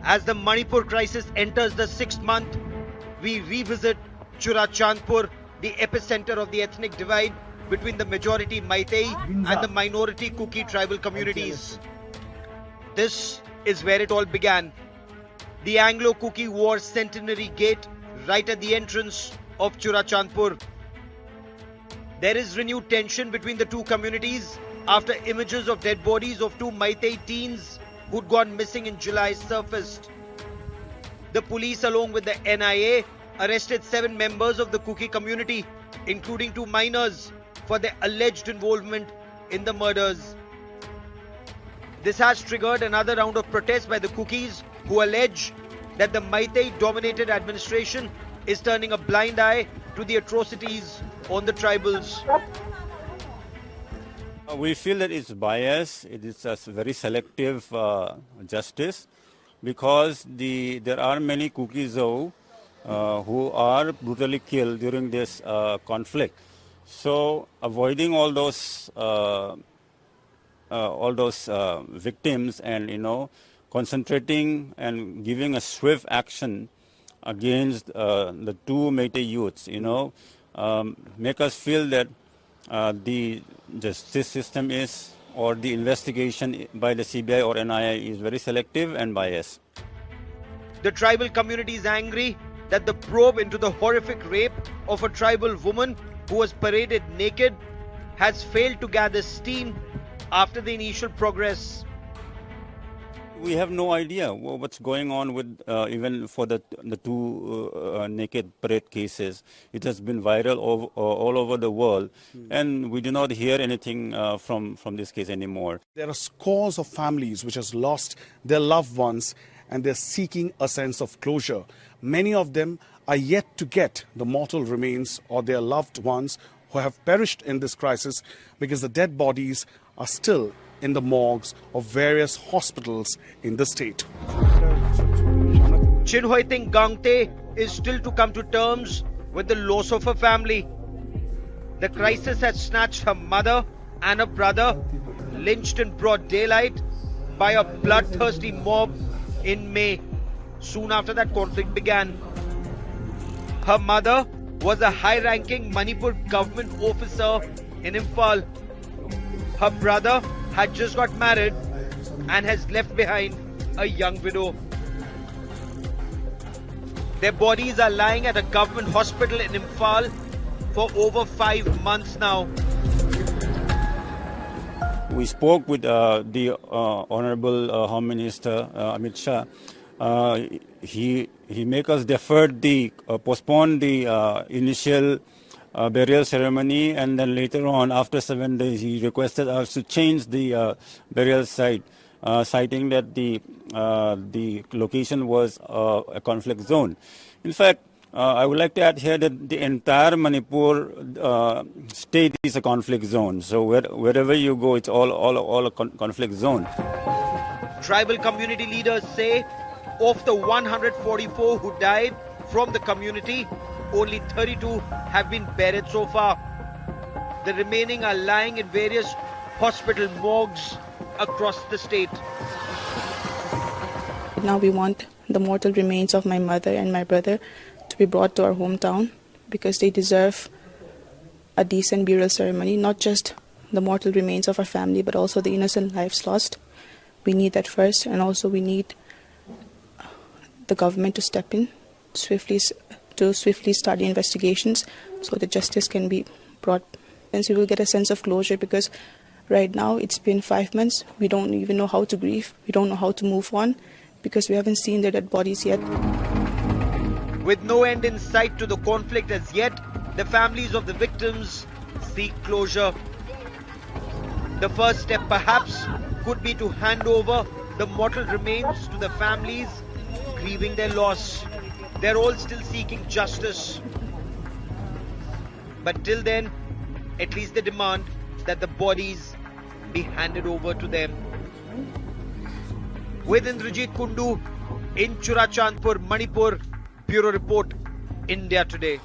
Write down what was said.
As the Manipur crisis enters the 6th month, we revisit Churachandpur, the epicenter of the ethnic divide between the majority Meitei and the minority Kuki tribal communities. This is where it all began. The Anglo-Kuki War Centenary Gate, right at the entrance of Churachandpur. There is renewed tension between the two communities after images of dead bodies of two Meitei teens who'd gone missing in July surfaced. The police, along with the NIA, arrested 7 members of the Kuki community, including 2 minors, for their alleged involvement in the murders. This has triggered another round of protests by the Kukis, who allege that the Meitei-dominated administration is turning a blind eye to the atrocities on the tribals. We feel that it's biased. It is a very selective justice, because there are many Kukis who are brutally killed during this conflict. So avoiding all those victims and concentrating and giving a swift action against the 2 Meitei youths, make us feel that the justice system is, or the investigation by the CBI or NIA is very selective and biased. The tribal community is angry that the probe into the horrific rape of a tribal woman who was paraded naked has failed to gather steam after the initial progress. We have no idea what's going on with even for the 2 naked parade cases. It has been viral all over the world, and we do not hear anything from this case anymore. There are scores of families which has lost their loved ones, and they're seeking a sense of closure. Many of them are yet to get the mortal remains or their loved ones who have perished in this crisis, because the dead bodies are still in the morgues of various hospitals in the state. Chinhoiting Gangte is still to come to terms with the loss of her family. The crisis has snatched her mother and her brother, lynched in broad daylight by a bloodthirsty mob in May, soon after that conflict began. Her mother was a high-ranking Manipur government officer in Imphal. Her brother had just got married and has left behind a young widow. Their bodies are lying at a government hospital in Imphal for over 5 months now. We spoke with the Honorable Home Minister Amit Shah. He make us postpone the initial burial ceremony, and then later on, after 7 days, he requested us to change the burial site, citing that the location was a conflict zone. In fact, I would like to add here that the entire Manipur state is a conflict zone. So wherever you go, it's all a conflict zone. Tribal community leaders say of the 144 who died from the community, only 32 have been buried so far. The remaining are lying in various hospital morgues across the state. Now we want the mortal remains of my mother and my brother to be brought to our hometown, because they deserve a decent burial ceremony, not just the mortal remains of our family, but also the innocent lives lost. We need that first, and also we need the government to step in swiftly start the investigations so that justice can be brought. And so we will get a sense of closure, because right now it's been 5 months. We don't even know how to grieve. We don't know how to move on, because we haven't seen their dead bodies yet. With no end in sight to the conflict as yet, the families of the victims seek closure. The first step perhaps could be to hand over the mortal remains to the families grieving their loss. They're all still seeking justice. But till then, at least they demand that the bodies be handed over to them. With Indrajit Kundu in Churachandpur, Manipur, Bureau Report, India Today.